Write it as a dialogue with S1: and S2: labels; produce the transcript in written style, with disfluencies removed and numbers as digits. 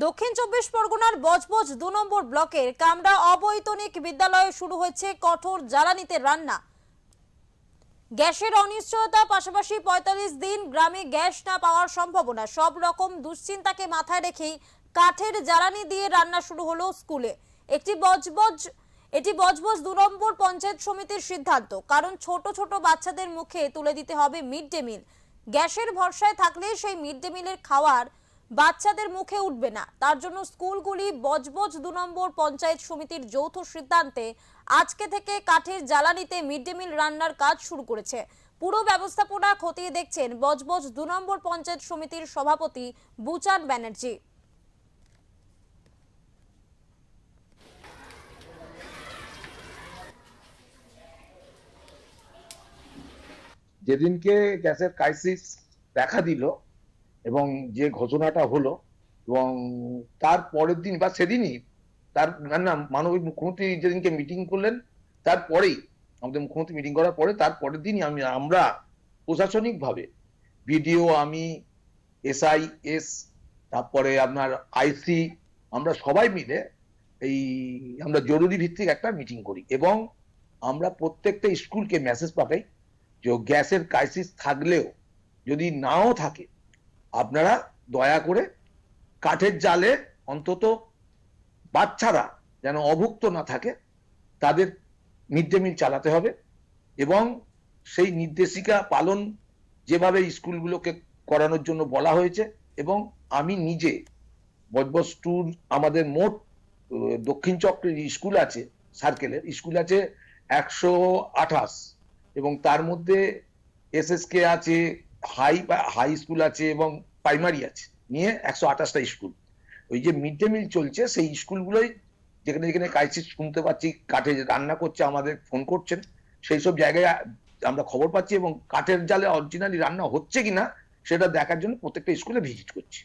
S1: দক্ষিণ চব্বিশ পরগনার বজবজ ২ নম্বর ব্লকের কামরা অবৈতনিক বিদ্যালয়ে শুরু হয়েছে কঠোর জ্বালানিতে রান্না। গ্যাসের অনিশ্চয়তা, পাশাপাশি ৪৫ দিন গ্রামে গ্যাস না পাওয়ার সম্ভাবনা, সব রকম দুশ্চিন্তাকে মাথায় রেখেই কাঠের জ্বালানি দিয়ে রান্না শুরু হলো স্কুলে। এটি বজবজ ২ নম্বর পঞ্চায়েত সমিতির সিদ্ধান্ত, কারণ ছোট ছোট বাচ্চাদের মুখে তুলে দিতে হবে মিড ডে মিল। গ্যাসের ভরসায় থাকলে সেই মিড ডে মিলের খাওয়ার বাচ্চাদের মুখে উঠবে না। তার জন্য স্কুলগুলি বজবজ ২ নম্বর পঞ্চায়েত সমিতির যৌথ সিদ্ধান্তে আজকে থেকে কাঠের জ্বালানিতে মিড ডে মিল রান্নার কাজ শুরু করেছে। পুরো ব্যবস্থাপনা খতিয়ে দেখছেন বজবজ ২ নম্বর পঞ্চায়েত সমিতির সভাপতি বুচান ব্যানার্জি।
S2: যেদিনকে গ্যাসের ক্রাইসিস দেখা দিল এবং যে ঘোষণাটা হলো, এবং তার পরের দিন বা সেদিনই তার মাননীয় মুখ্যমন্ত্রী যেদিনকে মিটিং করলেন, তারপরেই আমাদের মুখ্যমন্ত্রী মিটিং করার পরে তার পরের দিনই আমরা প্রশাসনিকভাবে বিডিও, আমি, SIS, তারপরে আপনার IC, আমরা সবাই মিলে আমরা জরুরি ভিত্তিক একটা মিটিং করি এবং আমরা প্রত্যেকটা স্কুলকে মেসেজ পাঠাই যে গ্যাসের ক্রাইসিস থাকলেও যদি নাও থাকে, আপনারা দয়া করে কাঠের জালে অন্তত বাচ্চারা যেন অভুক্ত না থাকে, তাদের মিড ডে মিল চালাতে হবে এবং সেই নির্দেশিকা পালন যেভাবে স্কুলগুলোকে করানোর জন্য বলা হয়েছে। এবং আমি নিজে বজবজ ট্যুর, আমাদের মোট দক্ষিণ চক্রের স্কুল আছে, সার্কেলের স্কুল আছে 128, এবং তার মধ্যে SSK আছে, হাই স্কুল আছে এবং প্রাইমারি আছে, নিয়ে 128টা স্কুল। ওই যে মিড ডে মিল চলছে সেই স্কুলগুলোই যেখানে যেখানে ক্রাইসিস শুনতে পাচ্ছি, কাঠে রান্না করছে, আমাদের ফোন করছেন, সেই সব জায়গায় আমরা খবর পাচ্ছি এবং কাঠের জালে অরিজিনালি রান্না হচ্ছে কিনা সেটা দেখার জন্য প্রত্যেকটা স্কুলে ভিজিট করছি।